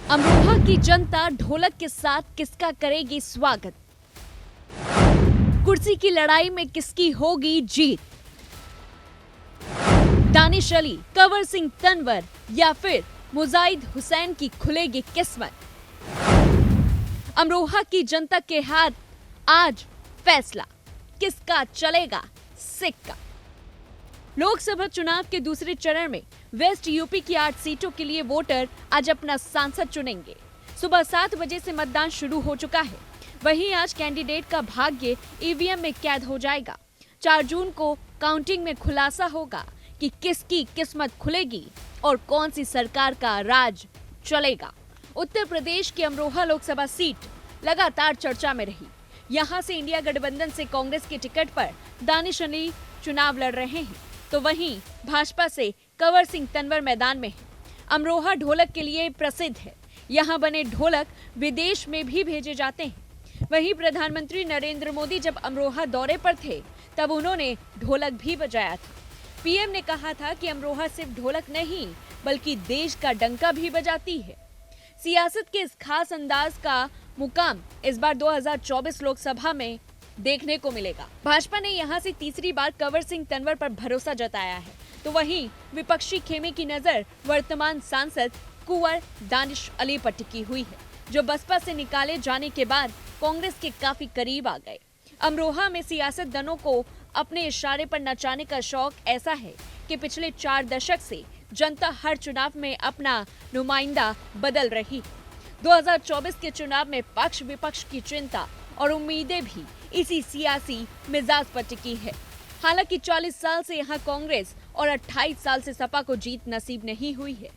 अमरोहा की जनता ढोलक के साथ किसका करेगी स्वागत? कुर्सी की लड़ाई में किसकी होगी जीत? दानिश अली, कंवर सिंह तंवर या फिर मुजाहिद हुसैन की खुलेगी किस्मत? अमरोहा की जनता के हाथ आज फैसला, किसका चलेगा सिक्का? लोकसभा चुनाव के दूसरे चरण में वेस्ट यूपी की 8 सीटों के लिए वोटर आज अपना सांसद चुनेंगे। सुबह 7 बजे से मतदान शुरू हो चुका है। वहीं आज कैंडिडेट का भाग्य ईवीएम में कैद हो जाएगा। 4 जून को काउंटिंग में खुलासा होगा कि किसकी किस्मत खुलेगी और कौन सी सरकार का राज चलेगा। उत्तर प्रदेश की अमरोहा लोकसभा सीट लगातार चर्चा में रही। यहां से इंडिया गठबंधन से कांग्रेस के टिकट पर दानिश अली चुनाव लड़ रहे हैं, तो वहीं भाजपा से कंवर सिंह तंवर मैदान में है। अमरोहा ढोलक के लिए प्रसिद्ध है। यहां बने ढोलक विदेश में भी भेजे जाते हैं। वहीं प्रधानमंत्री नरेंद्र मोदी जब अमरोहा दौरे पर थे, तब उन्होंने ढोलक भी बजाया था। पीएम ने कहा था कि अमरोहा सिर्फ ढोलक नहीं, बल्कि देश का डंका भी बजाती है। सियासत के इस खास अंदाज का मुकाम इस बार 2024 लोकसभा में देखने को मिलेगा। भाजपा ने यहां से तीसरी बार कंवर सिंह तंवर पर भरोसा जताया है, तो वहीं विपक्षी खेमे की नजर वर्तमान सांसद कुंवर दानिश अली पर टिकी हुई है, जो बसपा से निकाले जाने के बाद कांग्रेस के काफी करीब आ गए। अमरोहा में सियासतदानों को अपने इशारे पर नचाने का शौक ऐसा है कि पिछले 4 दशक से जनता हर चुनाव में अपना नुमाइंदा बदल रही। 2024 के चुनाव में पक्ष विपक्ष की चिंता और उम्मीदें भी इसी सियासी मिजाज पर टिकी है। हालांकि 40 साल से यहां कांग्रेस और 28 साल से सपा को जीत नसीब नहीं हुई है।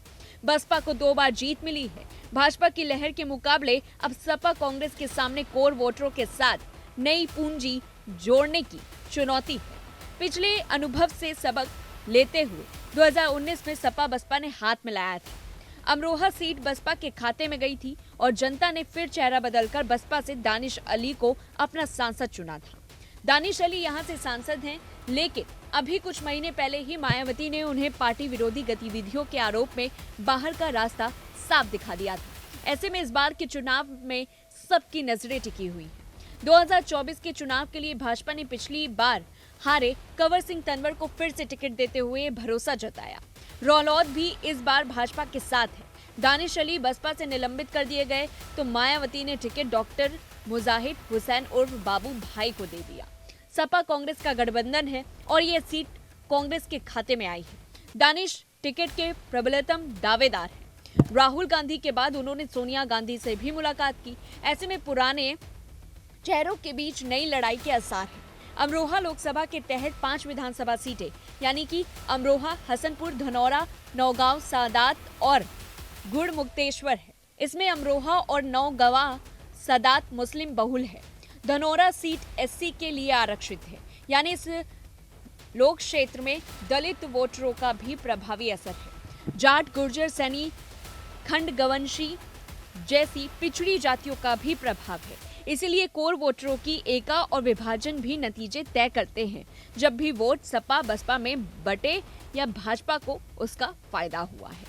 बसपा को 2 बार जीत मिली है। भाजपा की लहर के मुकाबले अब सपा कांग्रेस के सामने कोर वोटरों के साथ नई पूंजी जोड़ने की चुनौती है। पिछले अनुभव से सबक लेते हुए 2019 में सपा बसपा ने हाथ मिलाया था। अमरोहा सीट बसपा के खाते में गई थी और जनता ने फिर चेहरा बदलकर बसपा से दानिश अली को अपना सांसद चुना था। दानिश अली यहां से सांसद हैं, लेकिन अभी कुछ महीने पहले ही मायावती ने उन्हें पार्टी विरोधी गतिविधियों के आरोप में बाहर का रास्ता साफ दिखा दिया था। ऐसे में इस बार के चुनाव में सबकी नजरें टिकी हुई हैं। 2024 के चुनाव के लिए भाजपा ने पिछली बार हारे कंवर सिंह तंवर को फिर से टिकट देते हुए भरोसा जताया। रौलौद भी इस बार भाजपा के साथ है। दानिश अली बसपा से निलंबित कर दिए गए, तो मायावती ने टिकट डॉक्टर मुजाहिद हुसैन उर्फ बाबू भाई को दे दिया। सपा कांग्रेस का गठबंधन है और यह सीट कांग्रेस के खाते में आई है। दानिश टिकट के प्रबलतम दावेदार हैं। राहुल गांधी के बाद उन्होंने सोनिया गांधी से भी मुलाकात की। ऐसे में पुराने चेहरों के बीच नई लड़ाई के आसार हैं। अमरोहा लोकसभा के तहत 5 विधानसभा सीटें यानी कि अमरोहा, हसनपुर, धनौरा, नौगांव, सादात और गुड़मुक्तेश्वर है। इसमें अमरोहा और नौगवा सादात मुस्लिम बहुल है। धनौरा सीट एससी के लिए आरक्षित है, यानी इस लोक क्षेत्र में दलित वोटरों का भी प्रभावी असर है। जाट, गुर्जर, सैनी, खंडगवंशी जैसी पिछड़ी जातियों का भी प्रभाव है। इसीलिए कोर वोटरों की एका और विभाजन भी नतीजे तय करते हैं। जब भी वोट सपा बसपा में बटे या भाजपा को उसका फायदा हुआ है।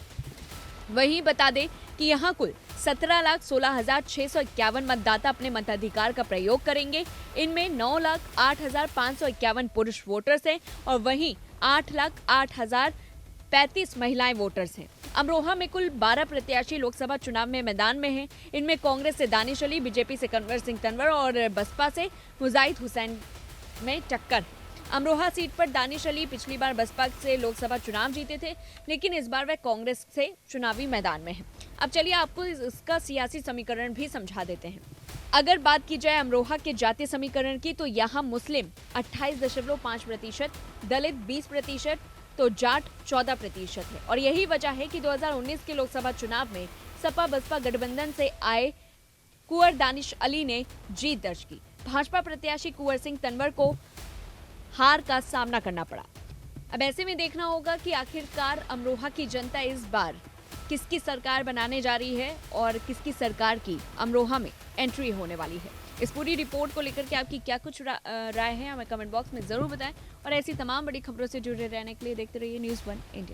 वहीं बता दें कि यहां कुल 17,16,651 मतदाता अपने मताधिकार का प्रयोग करेंगे। इनमें 9,08,551 पुरुष वोटर्स हैं और वहीं 8,08,035 महिलाएं वोटर्स हैं। अमरोहा में कुल 12 प्रत्याशी लोकसभा चुनाव में मैदान में हैं। इनमें कांग्रेस से दानिश अली, बीजेपी से कंवर सिंह तंवर और बसपा से मुजाहिद हुसैन में टक्कर है। अमरोहा सीट पर दानिश अली पिछली बार बसपा से लोकसभा चुनाव जीते थे, लेकिन इस बार वह कांग्रेस से चुनावी मैदान में है। अब चलिए आपको इसका सियासी समीकरण भी समझा देते हैं। अगर बात की जाए अमरोहा के जातीय समीकरण की, तो यहाँ मुस्लिम 28.5%, दलित 20%, तो जाट 14% है। और यही वजह है कि 2019 के लोकसभा चुनाव में सपा बसपा गठबंधन से आए कुंवर दानिश अली ने जीत दर्ज की। भाजपा प्रत्याशी कुंवर सिंह तंवर को हार का सामना करना पड़ा। अब ऐसे में देखना होगा कि आखिरकार अमरोहा की जनता इस बार किसकी सरकार बनाने जा रही है और किसकी सरकार की अमरोहा में एंट्री होने वाली है। इस पूरी रिपोर्ट को लेकर के आपकी क्या कुछ राय है, हमें कमेंट बॉक्स में जरूर बताएं और ऐसी तमाम बड़ी खबरों से जुड़े रहने के लिए देखते रहिए न्यूज़ 1 इंडिया।